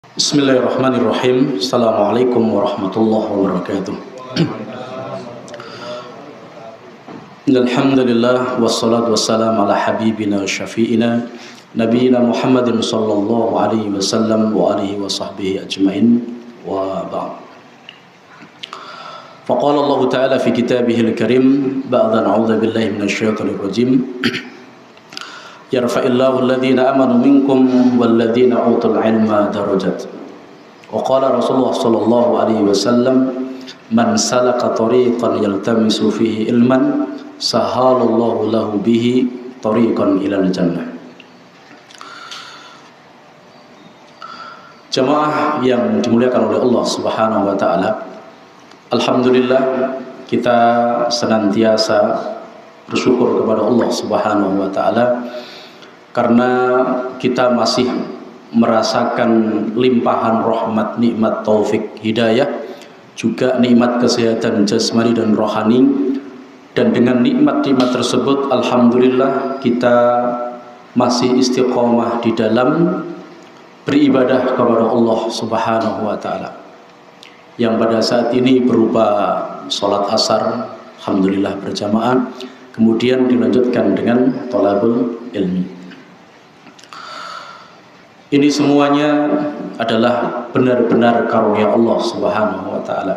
Bismillahirrahmanirrahim. Assalamualaikum warahmatullahi wabarakatuh. Alhamdulillah wassalatu wassalamu ala habibina syafi'ina nabiyina Muhammadin sallallahu alaihi wasallam wa alihi wa sahbihi ajmain wa ba'd. Faqala Allah Ta'ala fi kitabihil karim ba'da na'udzu billahi minasyaitonir rajim. Yarfa'illahu alladhina amanu minkum walladhina utul ilma darajat. Wa qala Rasulullah sallallahu alaihi wasallam man salaka tariqan yaltamisu fihi ilman sahalallahu lahu bihi tariqan ilal jannah. Jamaah yang dimuliakan oleh Allah Subhanahu wa taala, alhamdulillah kita senantiasa bersyukur kepada Allah Subhanahu wa taala karena kita masih merasakan limpahan rahmat, nikmat, taufik, hidayah, juga nikmat kesehatan jasmani dan rohani. Dan dengan nikmat-nikmat tersebut alhamdulillah kita masih istiqomah di dalam beribadah kepada Allah Subhanahu wa taala, yang pada saat ini berupa sholat asar alhamdulillah berjamaah, kemudian dilanjutkan dengan thalabul ilmi. Ini semuanya adalah benar-benar karunia Allah Subhanahu wa taala.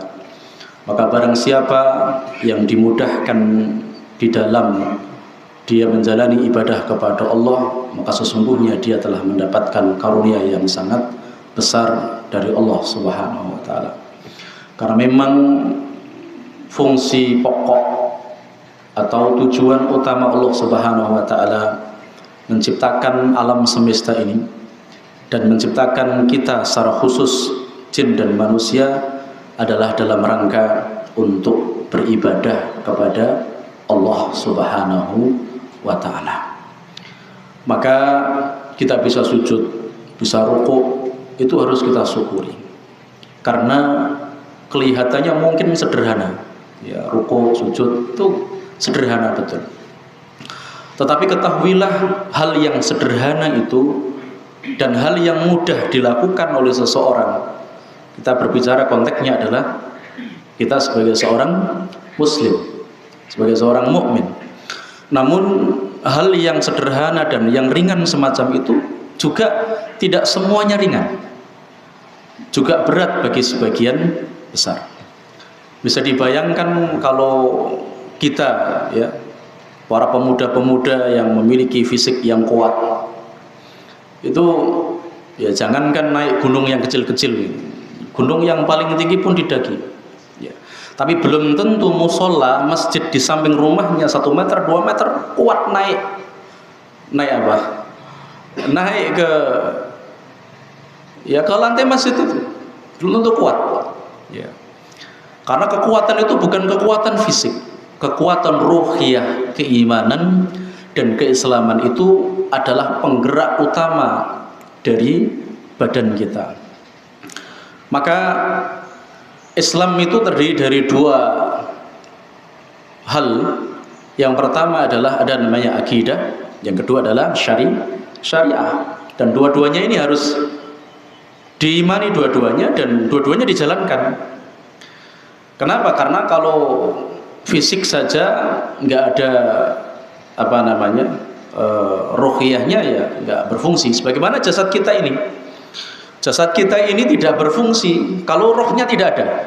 Maka barang siapa yang dimudahkan di dalam dia menjalani ibadah kepada Allah, maka sesungguhnya dia telah mendapatkan karunia yang sangat besar dari Allah Subhanahu wa taala. Karena memang fungsi pokok atau tujuan utama Allah Subhanahu wa taala menciptakan alam semesta ini dan menciptakan kita secara khusus jin dan manusia adalah dalam rangka untuk beribadah kepada Allah Subhanahu wa taala. Maka kita bisa sujud, bisa rukuk, itu harus kita syukuri. Karena kelihatannya mungkin sederhana. Ya, rukuk, sujud itu sederhana betul. Tetapi ketahuilah hal yang sederhana itu dan hal yang mudah dilakukan oleh seseorang, kita berbicara konteksnya adalah kita sebagai seorang muslim, sebagai seorang mukmin. Namun hal yang sederhana dan yang ringan semacam itu juga tidak semuanya ringan, juga berat bagi sebagian besar. Bisa dibayangkan kalau kita, ya, para pemuda-pemuda yang memiliki fisik yang kuat, itu ya jangankan naik gunung yang kecil-kecil, gunung yang paling tinggi pun didaki, ya. Tapi belum tentu musola masjid di samping rumahnya 1 meter 2 meter kuat naik apa? Naik ke lantai masjid itu belum tentu kuat, ya. Karena kekuatan itu bukan kekuatan fisik, kekuatan ruhiyah, keimanan dan keislaman itu adalah penggerak utama dari badan kita. Maka Islam itu terdiri dari 2 hal. Yang pertama adalah ada namanya akidah, yang kedua adalah syariah. Dan dua-duanya ini harus diimani dua-duanya dan dua-duanya dijalankan. Kenapa? Karena kalau fisik saja nggak ada ruhiyahnya, ya nggak berfungsi. Sebagaimana jasad kita ini tidak berfungsi kalau rohnya tidak ada.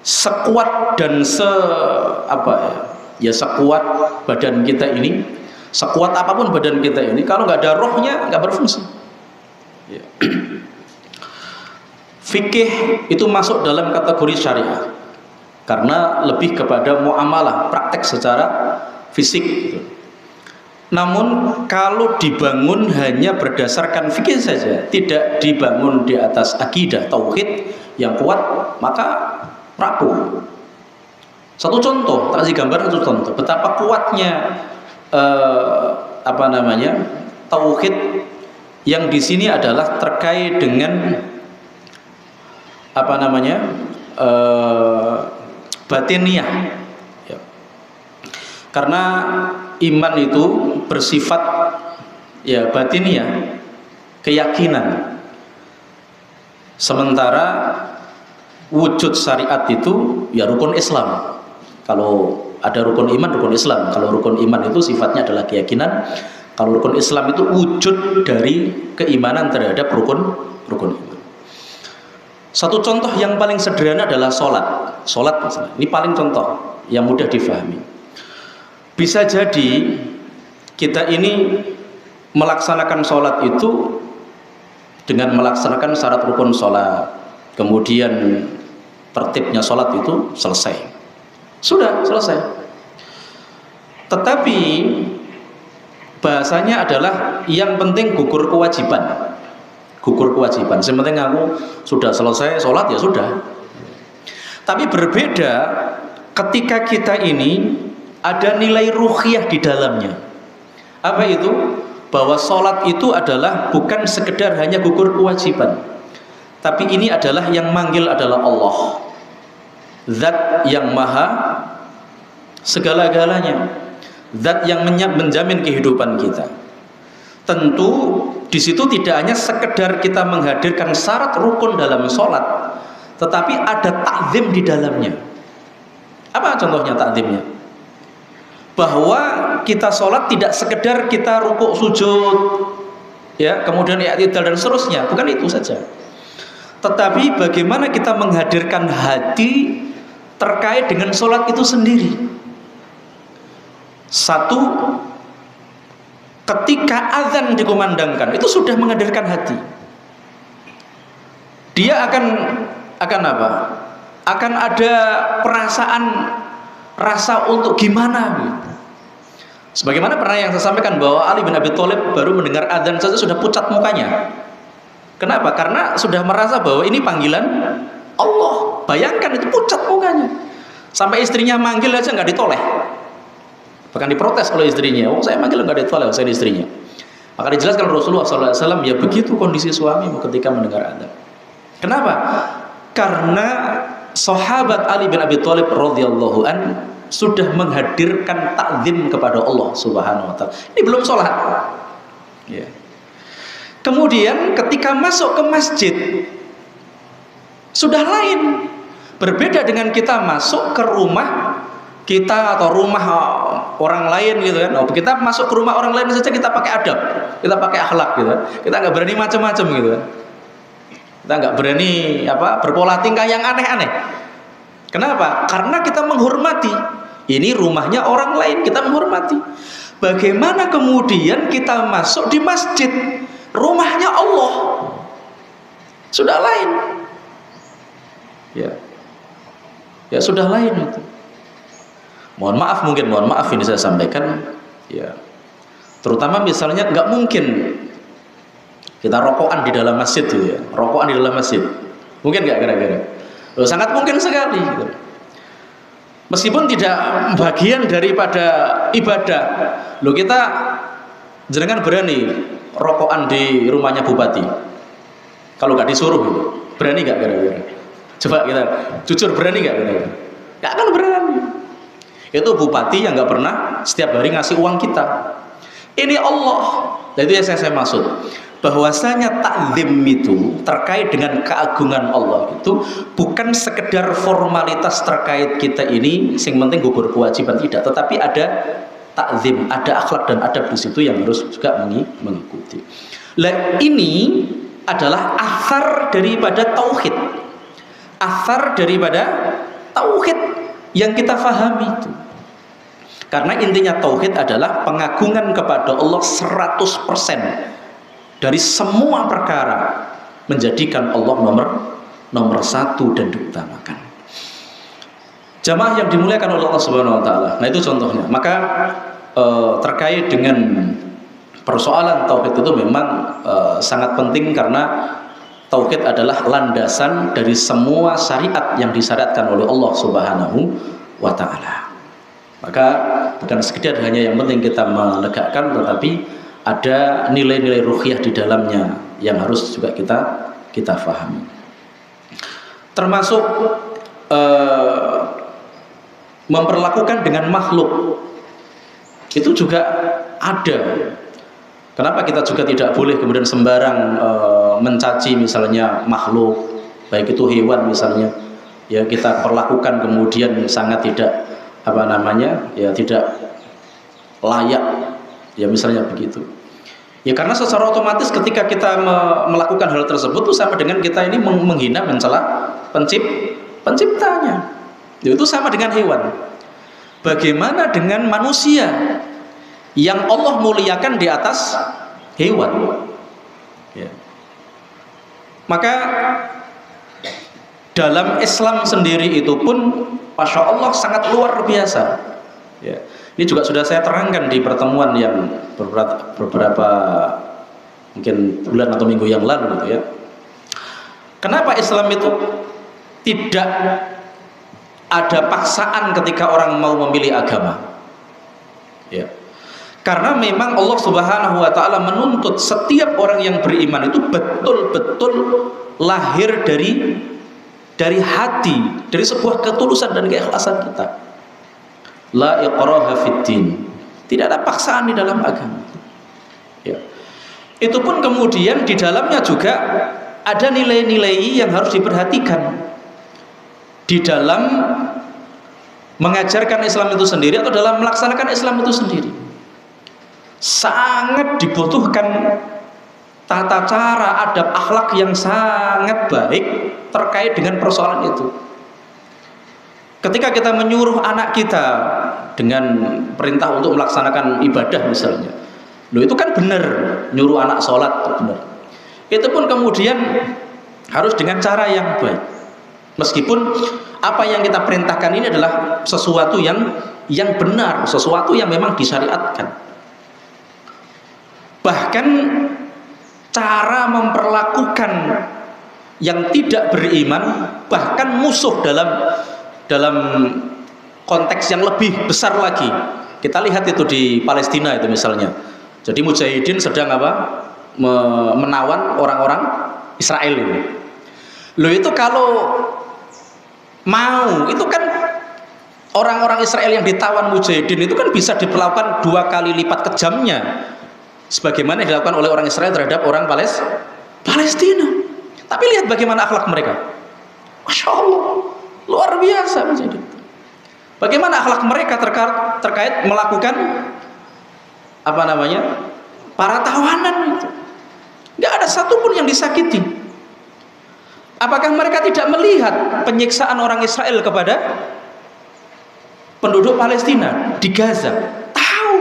Sekuat dan sekuat badan kita ini, sekuat apapun badan kita ini, kalau nggak ada rohnya nggak berfungsi. Ya. Fikih itu masuk dalam kategori syariah karena lebih kepada muamalah, praktek secara fisik gitu. Namun kalau dibangun hanya berdasarkan fikih saja, tidak dibangun di atas akidah tauhid yang kuat, maka rapuh. Satu contoh, tak kasih gambar satu contoh betapa kuatnya tauhid yang di sini adalah terkait dengan batiniah. Karena iman itu bersifat batiniah, keyakinan. Sementara wujud syariat itu ya rukun Islam. Kalau ada rukun iman, rukun Islam. Kalau rukun iman itu sifatnya adalah keyakinan. Kalau rukun Islam itu wujud dari keimanan terhadap rukun iman. Satu contoh yang paling sederhana adalah sholat. Sholat misalnya. Ini paling contoh yang mudah difahami. Bisa jadi kita ini melaksanakan sholat itu dengan melaksanakan syarat rukun sholat, kemudian tertibnya sholat itu selesai, sudah selesai. Tetapi bahasanya adalah yang penting gugur kewajiban. Yang penting aku sudah selesai sholat ya sudah. Tapi berbeda ketika kita ini ada nilai ruhiyah di dalamnya. Apa itu? Bahwa sholat itu adalah bukan sekedar hanya gugur kewajiban, tapi ini adalah yang manggil adalah Allah, Zat yang maha segala-galanya, Zat yang menjamin kehidupan kita. Tentu di situ tidak hanya sekedar kita menghadirkan syarat rukun dalam sholat, tetapi ada takzim di dalamnya. Apa contohnya takzimnya? Bahwa kita sholat tidak sekedar kita rukuk sujud, ya, kemudian i'tidal dan seterusnya, bukan itu saja. Tetapi bagaimana kita menghadirkan hati terkait dengan sholat itu sendiri. Satu, ketika azan dikumandangkan itu sudah menghadirkan hati. Dia akan apa? Akan ada perasaan rasa untuk gimana gitu. Sebagaimana pernah yang saya sampaikan bahwa Ali bin Abi Thalib baru mendengar adzan saja sudah pucat mukanya. Kenapa? Karena sudah merasa bahwa ini panggilan Allah. Bayangkan itu pucat mukanya. Sampai istrinya manggil aja nggak ditoleh. Bahkan diprotes oleh istrinya. Oh, saya manggil nggak ditoleh, saya istrinya. Maka dijelaskan Rasulullah SAW, ya begitu kondisi suamimu ketika mendengar adzan. Kenapa? Karena sahabat Ali bin Abi Thalib radhiyallahu an sudah menghadirkan takzim kepada Allah Subhanahu wa taala. Ini belum sholat. Ya. Kemudian ketika masuk ke masjid sudah lain. Berbeda dengan kita masuk ke rumah kita atau rumah orang lain gitu kan. Oh, kita masuk ke rumah orang lain saja kita pakai adab, kita pakai akhlak gitu. Kita nggak berani macam-macam gitu kan. Kita nggak berani berpola tingkah yang aneh-aneh. Kenapa? Karena kita menghormati. Ini rumahnya orang lain, kita menghormati. Bagaimana kemudian kita masuk di masjid, rumahnya Allah, sudah lain. Ya sudah lain itu. Mohon maaf ini saya sampaikan. Ya, terutama misalnya nggak mungkin kita rokokan di dalam masjid tuh ya, rokokan di dalam masjid. Mungkin nggak kira-kira? Sangat mungkin sekali gitu. Meskipun tidak bagian daripada ibadah. Kita jenengan berani rokokan di rumahnya bupati? Kalau nggak disuruh gitu. Berani nggak kira-kira? Coba kita jujur, berani nggak kira-kira? Nggak akan berani. Itu bupati yang nggak pernah setiap hari ngasih uang kita. Ini Allah. Nah, itu yang saya maksud. Bahwasanya takzim itu terkait dengan keagungan Allah itu bukan sekedar formalitas terkait kita ini sing penting gugur kewajiban, tidak, tetapi ada takzim, ada akhlak dan adab di situ yang harus juga mengikuti. Lah ini adalah asar daripada tauhid. Asar daripada tauhid yang kita fahami itu. Karena intinya tauhid adalah pengagungan kepada Allah 100%. Dari semua perkara menjadikan Allah nomor satu dan diutamakan. Jamaah yang dimuliakan oleh Allah Subhanahu wa taala. Nah, itu contohnya. Maka terkait dengan persoalan tauhid itu memang sangat penting, karena tauhid adalah landasan dari semua syariat yang disyariatkan oleh Allah Subhanahu wa taala. Maka bukan sekedar hanya yang penting kita menegakkan, tetapi ada nilai-nilai ruhiyah di dalamnya yang harus juga kita fahami. Termasuk memperlakukan dengan makhluk itu juga ada. Kenapa kita juga tidak boleh kemudian sembarang mencaci misalnya makhluk, baik itu hewan misalnya, ya kita perlakukan kemudian sangat tidak tidak layak, ya misalnya begitu. Ya karena secara otomatis ketika kita melakukan hal tersebut itu sama dengan kita ini menghina, mencela penciptanya. Itu sama dengan hewan. Bagaimana dengan manusia yang Allah muliakan di atas hewan? Ya. Maka dalam Islam sendiri itu pun Masya Allah sangat luar biasa. Ya. Ini juga sudah saya terangkan di pertemuan yang beberapa mungkin bulan atau minggu yang lalu gitu ya. Kenapa Islam itu tidak ada paksaan ketika orang mau memilih agama? Ya. Karena memang Allah Subhanahu wa taala menuntut setiap orang yang beriman itu betul-betul lahir dari hati, dari sebuah ketulusan dan keikhlasan kita. La iqraha fiddin. Tidak ada paksaan di dalam agama. Ya. Itu pun kemudian di dalamnya juga ada nilai-nilai yang harus diperhatikan di dalam mengajarkan Islam itu sendiri atau dalam melaksanakan Islam itu sendiri. Sangat dibutuhkan tata cara, adab, akhlak yang sangat baik terkait dengan persoalan itu. Ketika kita menyuruh anak kita dengan perintah untuk melaksanakan ibadah misalnya, itu kan benar, nyuruh anak sholat benar. Itu pun kemudian harus dengan cara yang baik. Meskipun apa yang kita perintahkan ini adalah sesuatu yang benar, sesuatu yang memang disyariatkan. Bahkan cara memperlakukan yang tidak beriman, bahkan musuh dalam konteks yang lebih besar lagi. Kita lihat itu di Palestina itu misalnya. Jadi mujahidin sedang menawan orang-orang Israel ini. Loh itu kalau mau, itu kan orang-orang Israel yang ditawan mujahidin itu kan bisa diperlakukan 2 kali lipat kejamnya sebagaimana yang dilakukan oleh orang Israel terhadap orang Palestina. Tapi lihat bagaimana akhlak mereka. Masya Allah, luar biasa menjadi. Bagaimana akhlak mereka terkait melakukan para tawanan itu. Nggak ada satupun yang disakiti. Apakah mereka tidak melihat penyiksaan orang Israel kepada penduduk Palestina di Gaza? Tahu.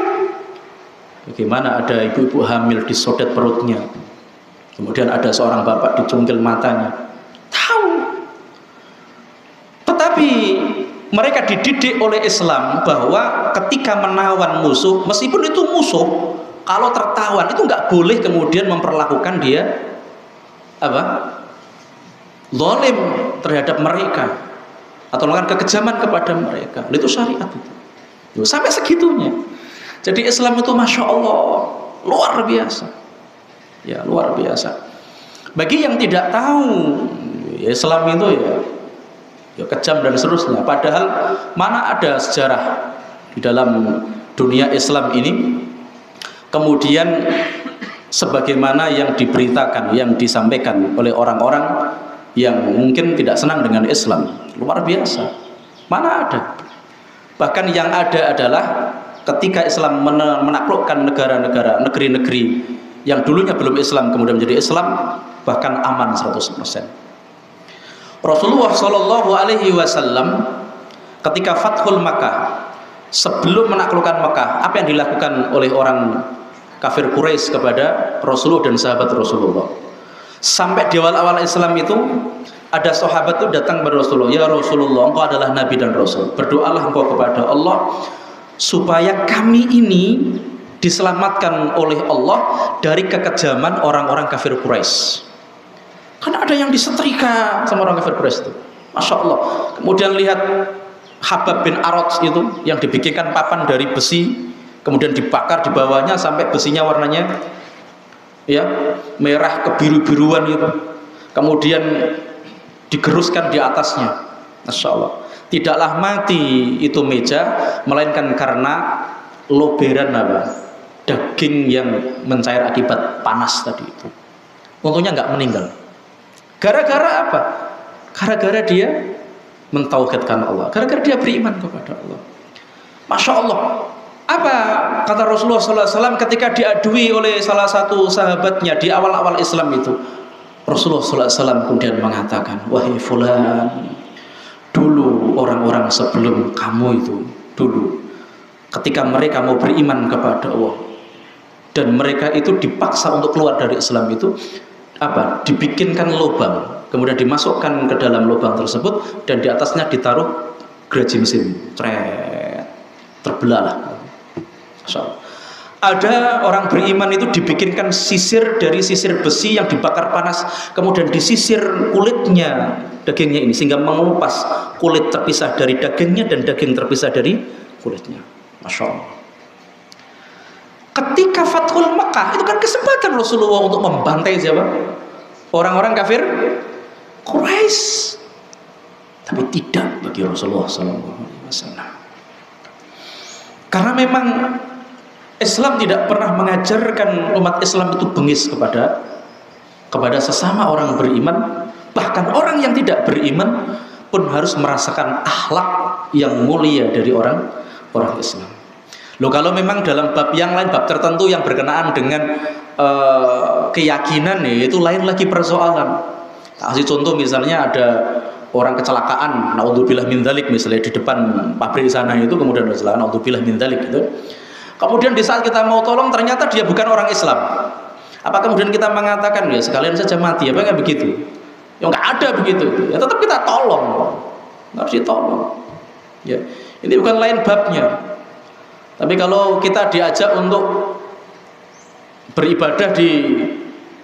Bagaimana ada ibu-ibu hamil disodet perutnya, kemudian ada seorang bapak dicungkil matanya. Tahu. Tetapi mereka dididik oleh Islam bahwa ketika menawan musuh, meskipun itu musuh, kalau tertawan itu nggak boleh kemudian memperlakukan dia zalim terhadap mereka atau melakukan kekejaman kepada mereka. Itu syariat itu. Sampai segitunya. Jadi Islam itu Masya Allah luar biasa. Ya luar biasa. Bagi yang tidak tahu Islam itu ya kejam dan seterusnya. Padahal mana ada sejarah di dalam dunia Islam ini kemudian sebagaimana yang diberitakan, yang disampaikan oleh orang-orang yang mungkin tidak senang dengan Islam. Luar biasa. Mana ada. Bahkan yang ada adalah ketika Islam menaklukkan negara-negara, negeri-negeri yang dulunya belum Islam kemudian menjadi Islam, bahkan aman 100%. Rasulullah Shallallahu Alaihi Wasallam ketika Fathul Makkah, sebelum menaklukkan Makkah, apa yang dilakukan oleh orang kafir Quraisy kepada Rasulullah dan sahabat Rasulullah? Sampai di awal-awal Islam itu ada sahabat itu datang kepada Rasulullah, ya Rasulullah, engkau adalah Nabi dan Rasul, berdoalah engkau kepada Allah supaya kami ini diselamatkan oleh Allah dari kekejaman orang-orang kafir Quraisy. Karena ada yang disetrika sama orang kafir Quraisy itu, Masya Allah. Kemudian lihat Habab bin Arad itu yang dibikinkan papan dari besi, kemudian dibakar di bawahnya sampai besinya warnanya merah kebiru-biruan itu, kemudian digeruskan di atasnya. Masya Allah. Tidaklah mati itu meja, melainkan karena loberan daging yang mencair akibat panas tadi itu. Untungnya nggak meninggal. Gara-gara apa? Gara-gara dia mentauhidkan Allah, gara-gara dia beriman kepada Allah. Masya Allah. Apa kata Rasulullah SAW ketika diadui oleh salah satu sahabatnya di awal-awal Islam itu? Rasulullah SAW kemudian mengatakan, wahai fulan, dulu orang-orang sebelum kamu itu, dulu ketika mereka mau beriman kepada Allah dan mereka itu dipaksa untuk keluar dari Islam itu, apa? Dibikinkan lubang, kemudian dimasukkan ke dalam lubang tersebut dan di atasnya ditaruh gergaji mesin, terbelah lah. Ada orang beriman itu dibikinkan sisir dari sisir besi yang dibakar panas, kemudian disisir kulitnya, dagingnya ini, sehingga mengupas kulit terpisah dari dagingnya dan daging terpisah dari kulitnya. Masya Allah. Ketika Fathul Makkah itu kan kesempatan Rasulullah untuk membantai siapa? Orang-orang kafir Quraisy. Tapi tidak bagi Rasulullah SAW. Karena memang Islam tidak pernah mengajarkan umat Islam itu bengis kepada sesama orang beriman. Bahkan orang yang tidak beriman pun harus merasakan akhlak yang mulia dari orang Islam. Loh, kalau memang dalam bab yang lain, bab tertentu yang berkenaan dengan keyakinan ya, itu lain lagi persoalan. Kasih contoh, misalnya ada orang kecelakaan, naudzubillah min dzalik, misalnya di depan pabrik sana itu, kemudian kecelakaan, naudzubillah min dzalik gitu. Kemudian di saat kita mau tolong ternyata dia bukan orang Islam. Apa kemudian kita mengatakan ya sekalian saja mati? Apa nggak begitu? Ya nggak ada begitu. Ya tetap kita tolong, harus ditolong. Ya, ini bukan lain babnya. Tapi kalau kita diajak untuk beribadah di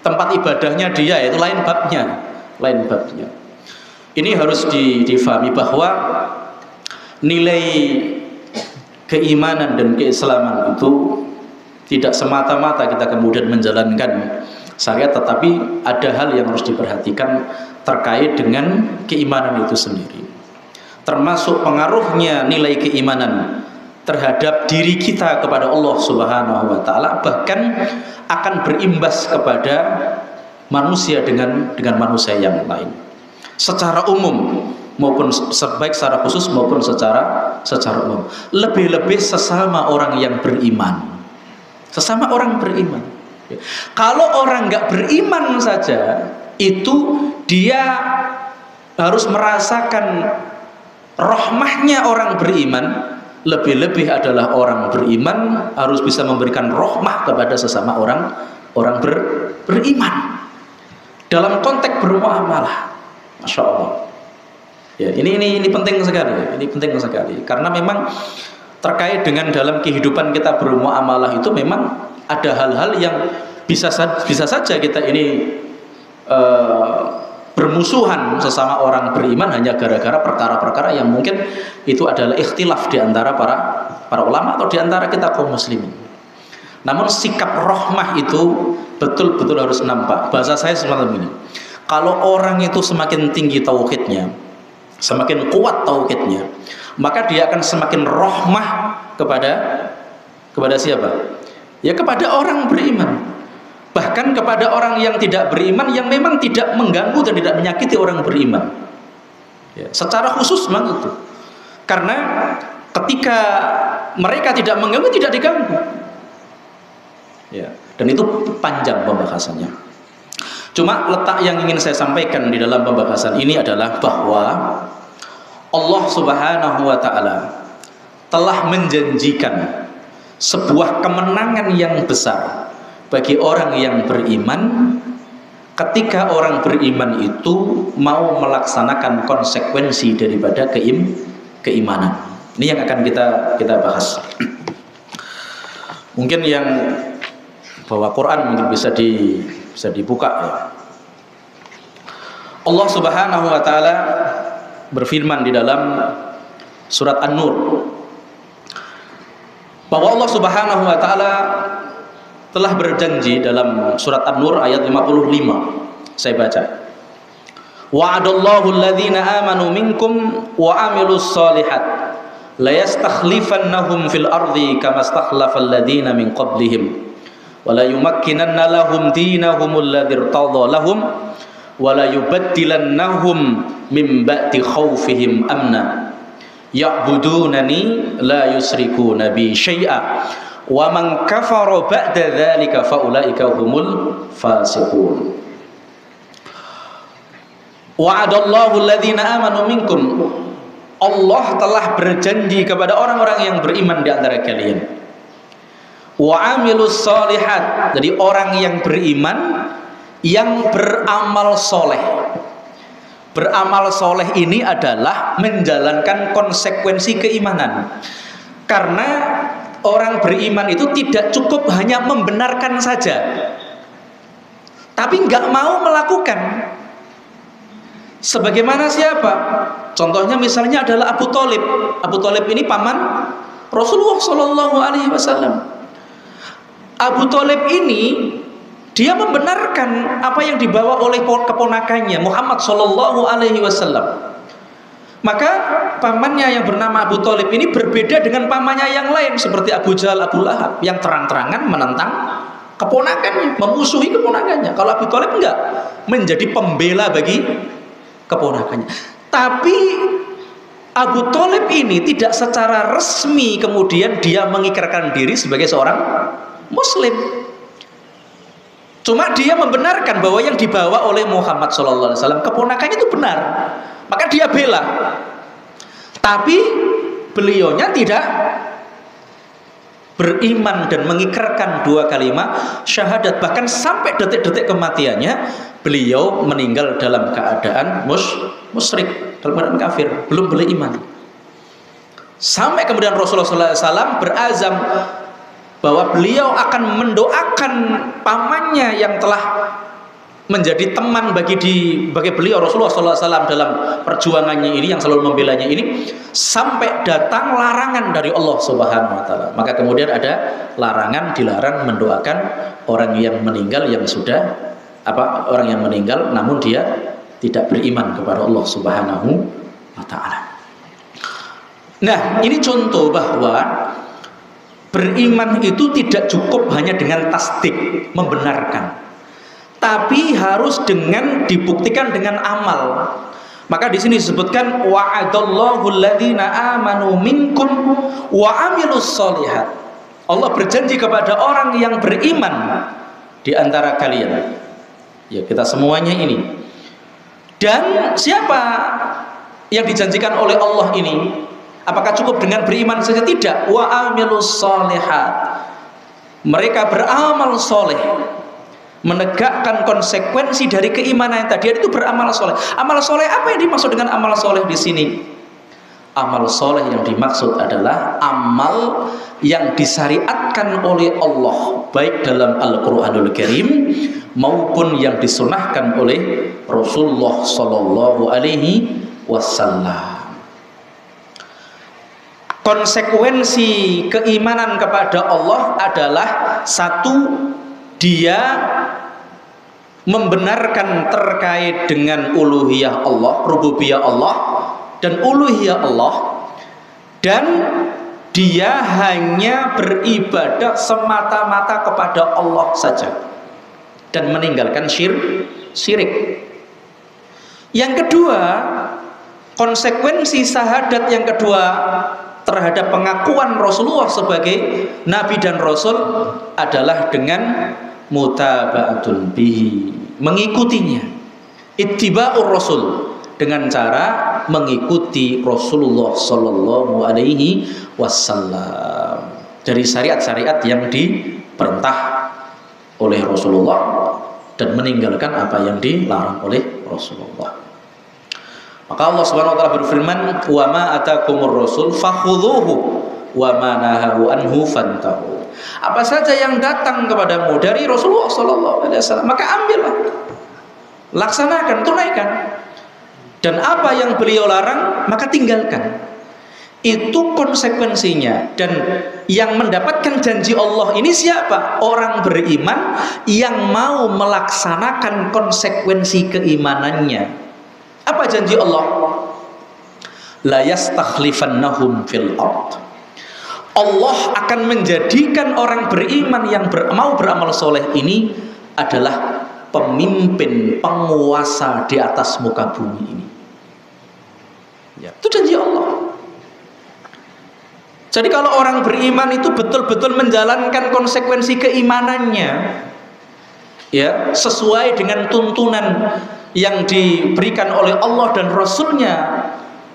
tempat ibadahnya dia, itu lain babnya, lain babnya. Ini harus difahami bahwa nilai keimanan dan keislaman itu tidak semata-mata kita kemudian menjalankan syariat, tetapi ada hal yang harus diperhatikan terkait dengan keimanan itu sendiri, termasuk pengaruhnya nilai keimanan terhadap diri kita kepada Allah Subhanahu wa Ta'ala, bahkan akan berimbas kepada manusia dengan manusia yang lain secara umum maupun baik secara khusus maupun secara umum. Lebih-lebih sesama orang yang beriman, sesama orang beriman. Kalau orang nggak beriman saja, itu dia harus merasakan rahmahnya orang beriman. Lebih-lebih adalah orang beriman harus bisa memberikan rahmah kepada sesama orang beriman dalam konteks bermuamalah. Masya Allah. Ya, ini penting sekali. Ini penting sekali karena memang terkait dengan dalam kehidupan kita bermuamalah itu memang ada hal-hal yang bisa saja kita ini bermusuhan sesama orang beriman hanya gara-gara perkara-perkara yang mungkin itu adalah ikhtilaf di antara para ulama atau di antara kita kaum muslimin. Namun sikap rahmah itu betul-betul harus nampak. Bahasa saya seperti ini. Kalau orang itu semakin tinggi tauhidnya, semakin kuat tauhidnya, maka dia akan semakin rahmah kepada siapa? Ya kepada orang beriman. Bahkan kepada orang yang tidak beriman, yang memang tidak mengganggu dan tidak menyakiti orang beriman. Ya, secara khusus memang itu. Karena ketika mereka tidak mengganggu, tidak diganggu. Ya, dan itu panjang pembahasannya. Cuma letak yang ingin saya sampaikan di dalam pembahasan ini adalah bahwa Allah Subhanahu wa Ta'ala telah menjanjikan sebuah kemenangan yang besar bagi orang yang beriman ketika orang beriman itu mau melaksanakan konsekuensi daripada keimanan. Ini yang akan kita bahas. Mungkin yang bawa Quran mungkin bisa dibuka ya. Allah Subhanahu wa Ta'ala berfirman di dalam surat An-Nur bahwa Allah Subhanahu wa Ta'ala telah berjanji dalam surat An-Nur ayat 55. Saya baca. Wa'adallahu alladhina amanu minkum wa amilus solihat la yastakhlifannahum fil ardi kama stakhlafal ladhina min qablihim wa la yumakkinanna lahum dinahum alladhi irtadha lahum wala yubaddilannahum min ba'di khaufihim amna ya'budunani la yusrikuna bi syai'a wa man kafara ba'da dzalika faulaika humul fasiqun. Wa'adallahu alladhina amanu minkum, Allah telah berjanji kepada orang-orang yang beriman di antara kalian. Wa amilus solihat, jadi orang yang beriman yang beramal soleh. Beramal soleh ini adalah menjalankan konsekuensi keimanan. Karena orang beriman itu tidak cukup hanya membenarkan saja, tapi nggak mau melakukan. Sebagaimana siapa? Contohnya misalnya adalah Abu Thalib. Abu Thalib ini paman Rasulullah Shallallahu Alaihi Wasallam. Abu Thalib ini dia membenarkan apa yang dibawa oleh keponakannya Muhammad Shallallahu Alaihi Wasallam. Maka pamannya yang bernama Abu Thalib ini berbeda dengan pamannya yang lain seperti Abu Jahal, Abu Lahab yang terang-terangan menentang keponakannya, memusuhi keponakannya. Kalau Abu Thalib enggak, menjadi pembela bagi keponakannya. Tapi Abu Thalib ini tidak secara resmi kemudian dia mengikrarkan diri sebagai seorang Muslim. Cuma dia membenarkan bahwa yang dibawa oleh Muhammad SAW keponakannya itu benar, maka dia bela. Tapi beliaunya tidak beriman dan mengikrarkan dua kalimat syahadat. Bahkan sampai detik-detik kematiannya beliau meninggal dalam keadaan musyrik, dalam keadaan kafir, belum beriman. Sampai kemudian Rasulullah SAW berazam bahwa beliau akan mendoakan pamannya yang telah menjadi teman bagi beliau Rasulullah SAW dalam perjuangannya ini, yang selalu membelanya ini, sampai datang larangan dari Allah Subhanahu Wa Taala. Maka kemudian ada larangan, dilarang mendoakan orang yang meninggal yang sudah orang yang meninggal namun dia tidak beriman kepada Allah Subhanahu Wa Taala. Nah, ini contoh bahwa beriman itu tidak cukup hanya dengan tasdik, membenarkan, tapi harus dengan dibuktikan dengan amal. Maka di sini disebutkan wa'adallahu alladhina amanu minkum wa amilus solihat. Allah berjanji kepada orang yang beriman di antara kalian. Ya, kita semuanya ini. Dan siapa yang dijanjikan oleh Allah ini? Apakah cukup dengan beriman saja? Tidak. Wa amilus solihat. Mereka beramal soleh, menegakkan konsekuensi dari keimanan yang tadi itu beramal soleh. Amal soleh apa yang dimaksud dengan amal soleh di sini? Amal soleh yang dimaksud adalah amal yang disyariatkan oleh Allah, baik dalam Al-Quranul Karim maupun yang disunahkan oleh Rasulullah Sallallahu Alaihi Wasallam. Konsekuensi keimanan kepada Allah adalah satu, dia membenarkan terkait dengan uluhiyah Allah, rububiyah Allah dan uluhiyah Allah, dan dia hanya beribadah semata-mata kepada Allah saja dan meninggalkan syirik. Yang kedua, konsekuensi syahadat yang kedua terhadap pengakuan Rasulullah sebagai Nabi dan Rasul adalah dengan mutaba'atun bihi, mengikutinya, ittiba'ur Rasul, dengan cara mengikuti Rasulullah Sallallahu Alaihi Wasallam dari syariat-syariat yang diperintah oleh Rasulullah dan meninggalkan apa yang dilarang oleh Rasulullah. Maka Allah Subhanahu wa taala berfirman, "Wa ma atakumur rasul fakhudhuhu wa ma nahahu anhu fantahu." Apa saja yang datang kepadamu dari Rasulullah sallallahu alaihi wasallam, maka ambillah. Laksanakan, tunaikan. Dan apa yang beliau larang, maka tinggalkan. Itu konsekuensinya. Dan yang mendapatkan janji Allah ini siapa? Orang beriman yang mau melaksanakan konsekuensi keimanannya. Apa janji Allah? La yastakhlifannahum fil ard. Allah akan menjadikan orang beriman yang mau beramal soleh ini adalah pemimpin, penguasa di atas muka bumi ini. Ya, itu janji Allah. Jadi kalau orang beriman itu betul-betul menjalankan konsekuensi keimanannya, ya, sesuai dengan tuntunan yang diberikan oleh Allah dan Rasulnya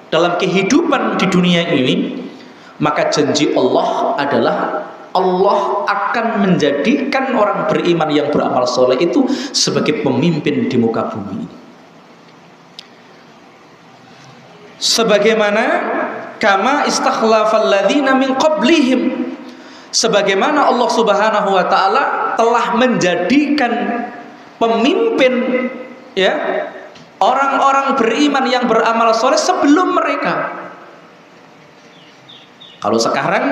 dalam kehidupan di dunia ini, maka janji Allah adalah Allah akan menjadikan orang beriman yang beramal soleh itu sebagai pemimpin di muka bumi ini. Sebagaimana kama istakhlafal ladzina min qablihim, sebagaimana Allah Subhanahu wa taala telah menjadikan pemimpin, ya, orang-orang beriman yang beramal soleh sebelum mereka. Kalau sekarang,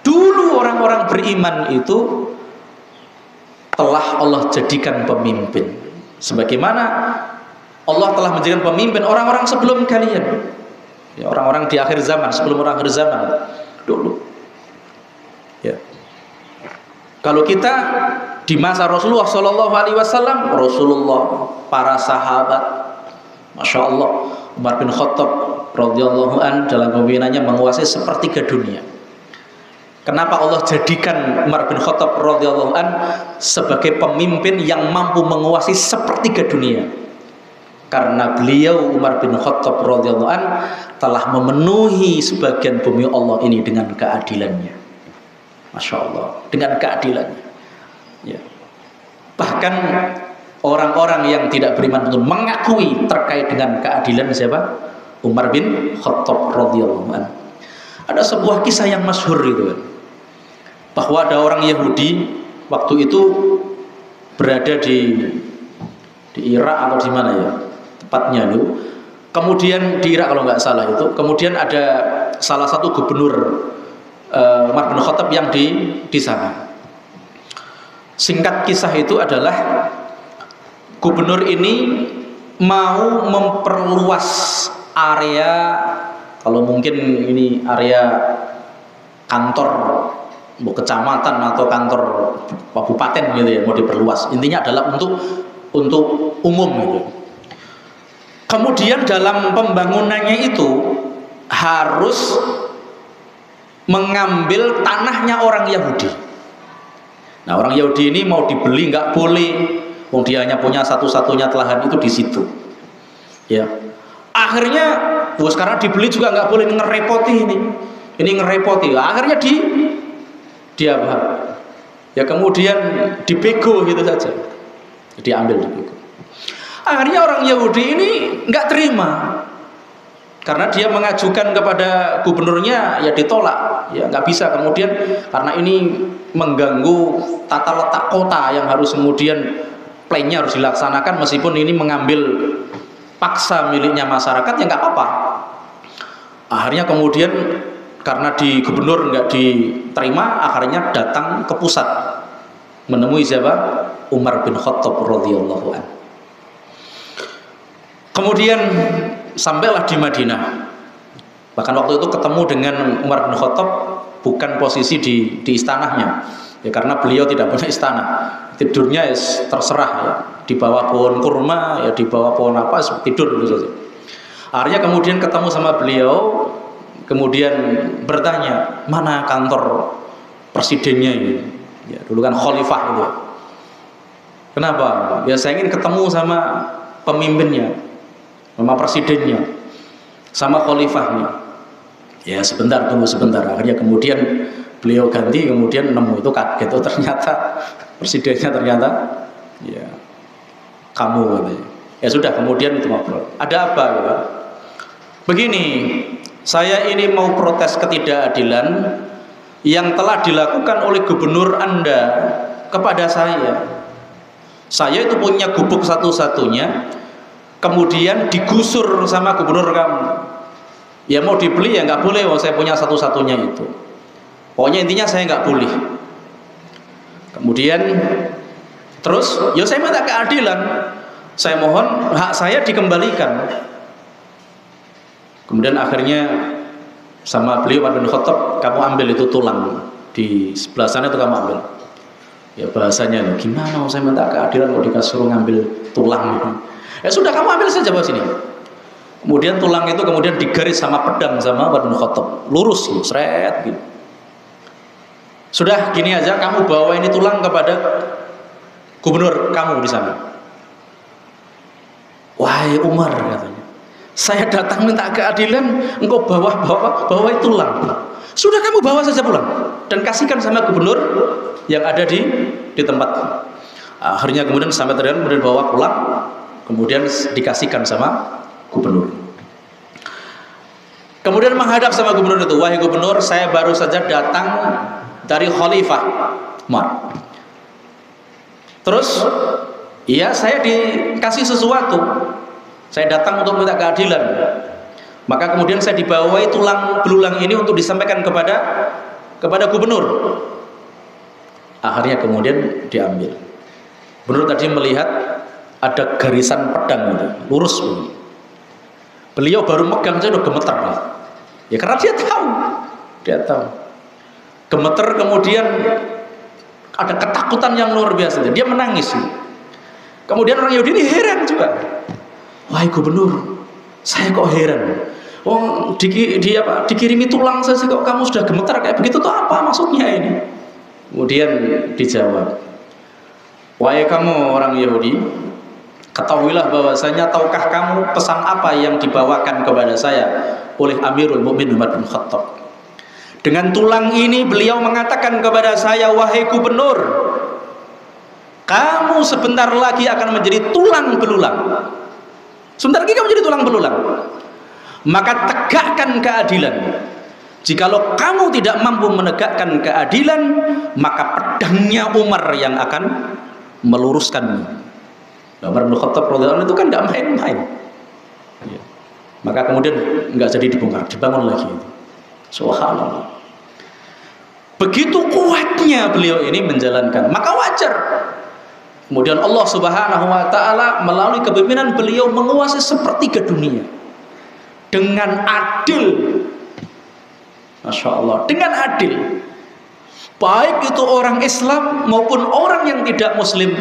dulu orang-orang beriman itu telah Allah jadikan pemimpin, sebagaimana Allah telah menjadikan pemimpin orang-orang sebelum kalian, ya, orang-orang di akhir zaman, sebelum orang akhir zaman dulu. Ya. Kalau kita di masa Rasulullah Shallallahu Alaihi Wasallam, Rasulullah, para sahabat, masya Allah, Umar bin Khattab radhiyallahu an dalam kepemimpinannya menguasai sepertiga dunia. Kenapa Allah jadikan Umar bin Khattab radhiyallahu an sebagai pemimpin yang mampu menguasai sepertiga dunia? Karena beliau Umar bin Khattab radhiyallahu an telah memenuhi sebagian bumi Allah ini dengan keadilannya. Masya Allah, dengan keadilannya. Ya. Bahkan orang-orang yang tidak beriman itu mengakui terkait dengan keadilan siapa? Umar bin Khattab radhiyallahu an. Ada sebuah kisah yang masyhur itu, bahwa ada orang Yahudi waktu itu berada di Irak atau di mana ya tepatnya itu. Kemudian di Irak kalau nggak salah itu. Kemudian ada salah satu gubernur Umar bin Khattab yang di sana. Singkat kisah itu adalah gubernur ini mau memperluas area, kalau mungkin ini area kantor kecamatan atau kantor kabupaten gitu ya, mau diperluas. Intinya adalah untuk umum gitu. Kemudian dalam pembangunannya itu harus mengambil tanahnya orang Yahudi. Nah, orang Yahudi ini mau dibeli nggak boleh, dia hanya punya satu-satunya lahan itu di situ. Ya, akhirnya, sekarang dibeli juga nggak boleh, ngerepoti ini ngerepoti. Akhirnya dia apa? Ya kemudian dibego gitu saja, diambil dibego. Akhirnya orang Yahudi ini nggak terima. Karena dia mengajukan kepada gubernurnya, ya ditolak, ya nggak bisa. Kemudian karena ini mengganggu tata letak kota yang harus kemudian plannya harus dilaksanakan, meskipun ini mengambil paksa miliknya masyarakat, ya nggak apa-apa. Akhirnya kemudian karena di gubernur nggak diterima, akhirnya datang ke pusat menemui siapa? Umar bin Khattab radhiyallahu anhu. Kemudian sampailah di Madinah. Bahkan waktu itu ketemu dengan Umar bin Khattab bukan posisi di istananya, ya karena beliau tidak punya istana. Tidurnya terserah ya, di bawah pohon kurma, ya di bawah pohon apa, tidur dulu saja. Akhirnya kemudian ketemu sama beliau, kemudian bertanya, mana kantor presidennya ini? Ya, dulu kan khalifah itu. Kenapa? Ya saya ingin ketemu sama pemimpinnya, sama presidennya, sama khalifahnya. Ya sebentar, tunggu sebentar. Akhirnya kemudian beliau ganti, kemudian nemu itu kaget, oh ternyata presidennya ternyata ya kamu katanya. Ya sudah, kemudian itu ngobrol. Ada apa gitu? Begini, saya ini mau protes ketidakadilan yang telah dilakukan oleh gubernur Anda kepada saya. Saya itu punya gubuk satu-satunya, kemudian digusur sama gubernur kamu. Ya mau dibeli ya nggak boleh, saya punya satu-satunya itu. Pokoknya intinya saya nggak boleh. Kemudian terus, ya saya minta keadilan. Saya mohon hak saya dikembalikan. Kemudian akhirnya sama beliau Umar bin Khattab, kamu ambil itu tulang di sebelah sana itu kamu ambil. Ya bahasanya loh, gimana mau saya minta keadilan kalau disuruh ngambil tulang? Ya sudah, kamu ambil saja bawa sini. Kemudian tulang itu kemudian digaris sama pedang sama Umar bin Khattab, lurus gitu, seret gitu. Sudah gini aja, kamu bawa ini tulang kepada gubernur kamu di sana. Wahai Umar, katanya, saya datang minta keadilan, engkau bawa tulang. Sudah, kamu bawa saja pulang dan kasihkan sama gubernur yang ada di tempat. Akhirnya kemudian sampai terdengar, kemudian bawa pulang, kemudian dikasihkan sama gubernur. Kemudian menghadap sama gubernur itu, wahai gubernur, saya baru saja datang dari Khalifah Umar. Terus, iya, saya dikasih sesuatu. Saya datang untuk minta keadilan. Maka kemudian saya dibawai tulang belulang ini untuk disampaikan kepada gubernur. Akhirnya kemudian diambil. Gubernur tadi melihat ada garisan pedang itu, lurus. Beliau baru megang saja udah gemeter. Ya karena dia tahu. Gemeter, kemudian ada ketakutan yang luar biasa. Dia menangis. Kemudian orang Yahudi ini heran juga. Wahai gubernur, saya kok heran. Dikirimi tulang saja kok kamu sudah gemetar kayak begitu, tuh apa maksudnya ini? Kemudian dijawab, wahai kamu orang Yahudi, ketahuilah bahwasanya, tahukah kamu pesan apa yang dibawakan kepada saya oleh Amirul Mukminin Umar bin Khattab? Dengan tulang ini beliau mengatakan kepada saya, wahai gubernur, kamu sebentar lagi akan menjadi tulang belulang. Sebentar lagi kamu menjadi tulang belulang. Maka tegakkan keadilan. Jikalau kamu tidak mampu menegakkan keadilan, maka pedangnya Umar yang akan meluruskan. Umar bin Khattab radhiyallahu anhu itu kan tidak main-main. Ya. Maka kemudian nggak jadi dibongkar, dibangun lagi. Subhanallah. Begitu kuatnya beliau ini menjalankan, maka wajar. Kemudian Allah Subhanahu wa taala melalui kepemimpinan beliau menguasai sepertiga dunia dengan adil. Masya Allah, dengan adil. Baik itu orang Islam maupun orang yang tidak Muslim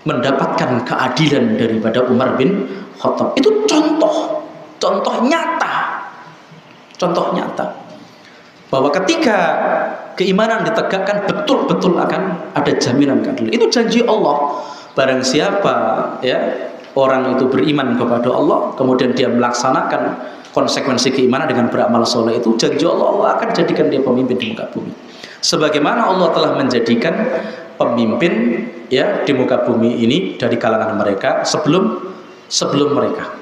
mendapatkan keadilan daripada Umar bin Khattab. Itu contoh nyata. Contoh nyata bahwa ketika keimanan ditegakkan, betul-betul akan ada jaminan keadilan. Itu janji Allah. Barang siapa ya orang itu beriman kepada Allah, kemudian dia melaksanakan konsekuensi keimanan dengan beramal soleh, itu janji Allah akan jadikan dia pemimpin di muka bumi. Sebagaimana Allah telah menjadikan pemimpin ya di muka bumi ini dari kalangan mereka sebelum mereka.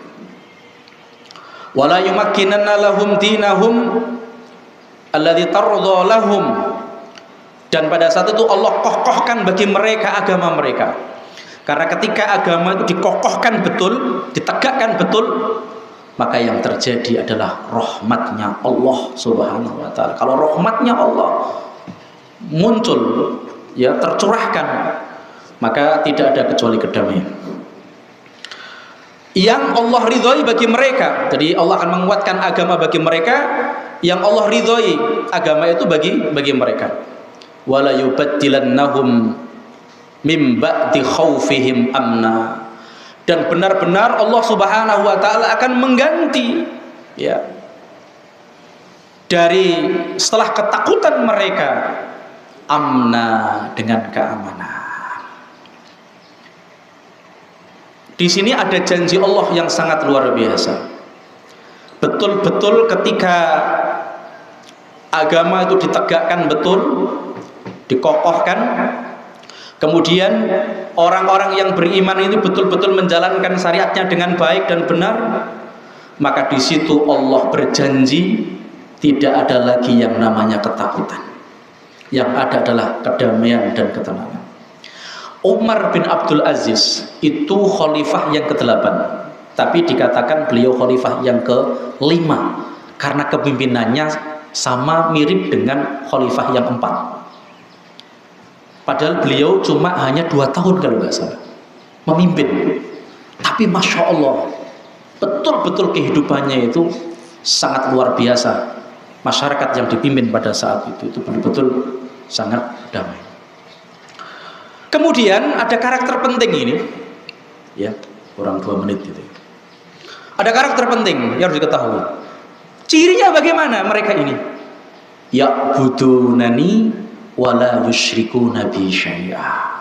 Wala yumakkinanna lahum dinahum alladzi tardha lahum. Dan pada saat itu Allah kokohkan bagi mereka agama mereka. Karena ketika agama itu dikokohkan betul, ditegakkan betul, maka yang terjadi adalah rahmatnya Allah Subhanahu wa taala. Kalau rahmatnya Allah muncul, ya tercurahkan, maka tidak ada kecuali kedamaian. Yang Allah ridhoi bagi mereka. Jadi Allah akan menguatkan agama bagi mereka. Yang Allah ridhoi agama itu bagi mereka. Wala yubaddilannahum mim ba'di khaufihim amna. Dan benar-benar Allah Subhanahu wa taala akan mengganti ya dari setelah ketakutan mereka amna dengan keamanan. Di sini ada janji Allah yang sangat luar biasa. Betul-betul ketika agama itu ditegakkan betul, dikokohkan, kemudian orang-orang yang beriman itu betul-betul menjalankan syariatnya dengan baik dan benar, maka di situ Allah berjanji tidak ada lagi yang namanya ketakutan. Yang ada adalah kedamaian dan ketenangan. Umar bin Abdul Aziz itu khalifah yang ke-8, tapi dikatakan beliau khalifah yang ke-5 karena kepemimpinannya sama mirip dengan khalifah yang 4. Padahal beliau cuma hanya 2 tahun kalau nggak salah memimpin, tapi Masya Allah betul-betul kehidupannya itu sangat luar biasa. Masyarakat yang dipimpin pada saat itu betul-betul sangat damai. Kemudian ada karakter penting ini, ya, kurang 2 menit gitu. Ada karakter penting yang harus diketahui. Cirinya bagaimana mereka ini? Ya'budunani wala yusyrikuna bi syai'a.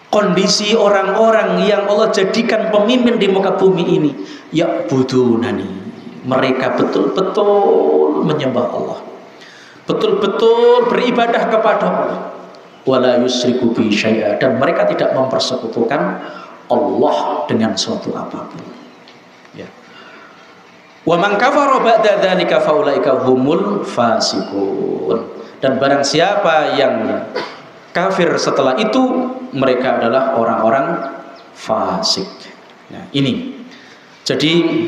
Kondisi orang-orang yang Allah jadikan pemimpin di muka bumi ini, ya'budunani, mereka betul-betul menyembah Allah, betul-betul beribadah kepada Allah, wala yusyriku bi syai'a, dan mereka tidak mempersekutukan Allah dengan suatu apapun. Ya. Wa man kafara ba'da dzalika faulaika humul fasiqun. Dan barang siapa yang kafir setelah itu, mereka adalah orang-orang fasik. Nah, ini. Jadi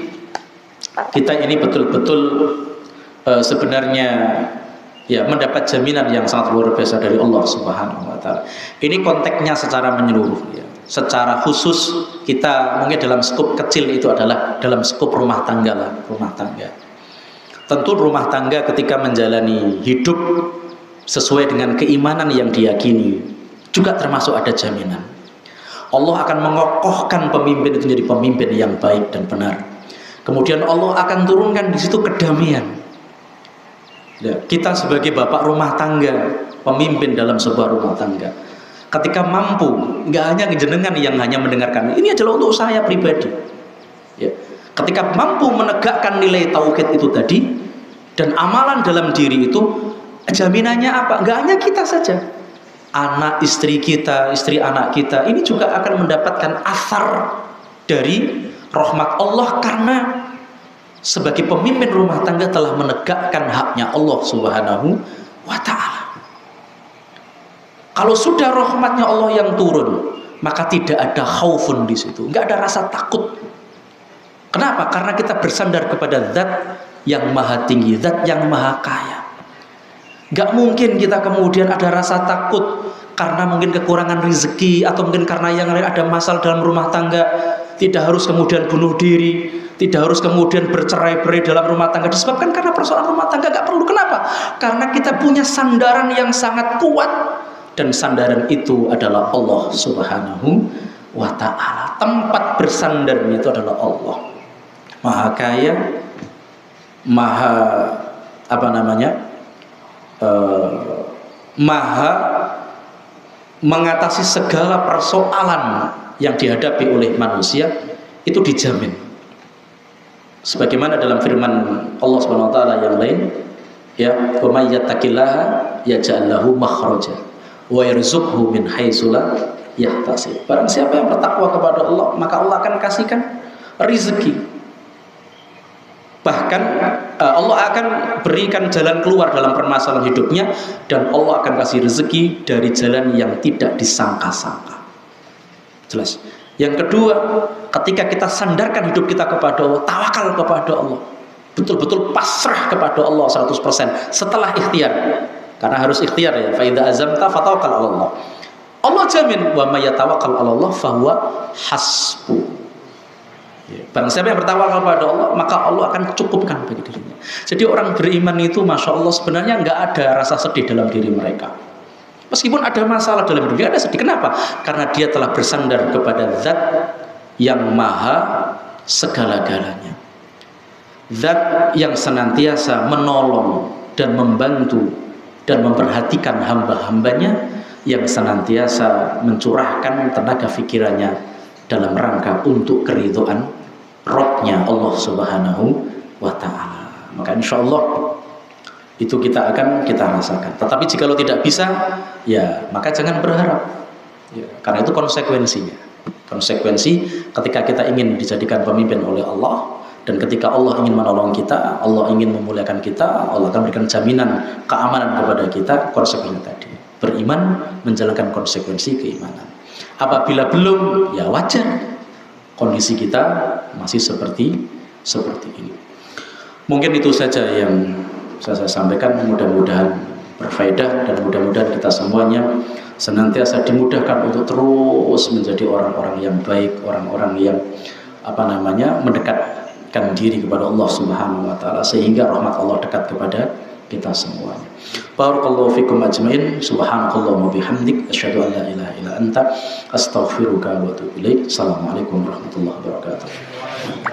kita ini betul-betul sebenarnya ya mendapat jaminan yang sangat luar biasa dari Allah Subhanahu wa taala. Ini konteksnya secara menyeluruh ya. Secara khusus kita mungkin dalam skup kecil itu adalah dalam skup rumah tangga lah, rumah tangga. Tentu rumah tangga ketika menjalani hidup sesuai dengan keimanan yang diyakini juga termasuk ada jaminan. Allah akan mengokohkan pemimpin itu menjadi pemimpin yang baik dan benar. Kemudian Allah akan turunkan di situ kedamaian. Ya, kita sebagai bapak rumah tangga, pemimpin dalam sebuah rumah tangga, ketika mampu, nggak hanya jenengan yang hanya mendengarkan, ini adalah untuk saya pribadi. Ya, ketika mampu menegakkan nilai tauhid itu tadi dan amalan dalam diri itu, jaminannya apa? Nggak hanya kita saja, anak istri kita, istri anak kita, ini juga akan mendapatkan athar dari rahmat Allah karena sebagai pemimpin rumah tangga telah menegakkan haknya Allah Subhanahu wa ta'ala. Kalau sudah rahmatnya Allah yang turun, maka tidak ada khaufun di situ, nggak ada rasa takut. Kenapa? Karena kita bersandar kepada zat yang maha tinggi, zat yang maha kaya. Nggak mungkin kita kemudian ada rasa takut karena mungkin kekurangan rezeki atau mungkin karena yang lain, ada masalah dalam rumah tangga. Tidak harus kemudian bunuh diri, tidak harus kemudian bercerai-berai dalam rumah tangga disebabkan karena persoalan rumah tangga. Nggak perlu. Kenapa? Karena kita punya sandaran yang sangat kuat. Dan sandaran itu adalah Allah Subhanahu wa ta'ala. Tempat bersandar itu adalah Allah. Maha kaya, maha maha mengatasi segala persoalan yang dihadapi oleh manusia, itu dijamin. Sebagaimana dalam firman Allah Subhanahu wa ta'ala yang lain, ya, wa may yattaqillaha yaj'al lahu makhraja wa yarzuqhu min haitsu la yahtasib. Barang siapa yang bertakwa kepada Allah, maka Allah akan kasihkan rezeki. Bahkan Allah akan berikan jalan keluar dalam permasalahan hidupnya, dan Allah akan kasih rezeki dari jalan yang tidak disangka-sangka. Jelas. Yang kedua, ketika kita sandarkan hidup kita kepada Allah, tawakal kepada Allah, betul-betul pasrah kepada Allah 100% setelah ikhtiar. Karena harus ikhtiar ya. Fa idza azamta fatawakkal 'ala Allah. Allah jamin, wa may yatawakkal 'ala Allah fahuwa hasbu. Barang siapa yang bertawakal kepada Allah, maka Allah akan cukupkan bagi dirinya. Jadi orang beriman itu, masya Allah, sebenarnya nggak ada rasa sedih dalam diri mereka. Meskipun ada masalah dalam diri, ada sedih. Kenapa? Karena dia telah bersandar kepada zat yang maha segala-galanya, zat yang senantiasa menolong dan membantu dan memperhatikan hamba-hambanya, yang senantiasa mencurahkan tenaga pikirannya dalam rangka untuk keridhaan Rabb-nya Allah Subhanahu wa ta'ala. Maka insya Allah itu kita rasakan. Tetapi jika lo tidak bisa, ya maka jangan berharap ya, karena itu konsekuensinya. Konsekuensi ketika kita ingin dijadikan pemimpin oleh Allah, dan ketika Allah ingin menolong kita, Allah ingin memuliakan kita, Allah akan berikan jaminan keamanan kepada kita. Konsekuensi tadi, beriman menjalankan konsekuensi keimanan. Apabila belum, ya wajar kondisi kita masih seperti ini. Mungkin itu saja yang saya sampaikan. Mudah-mudahan berfaedah, dan mudah-mudahan kita semuanya senantiasa dimudahkan untuk terus menjadi orang-orang yang baik, orang-orang yang mendekatkan diri kepada Allah Subhanahu wa ta'ala, sehingga rahmat Allah dekat kepada kita semuanya. Barakallahu fikum ajmain. Subhanakallahumma bihamdik asyhadu an la ilaha illa anta astaghfiruka wa atubu ilaik. Assalamualaikum warahmatullahi wabarakatuh.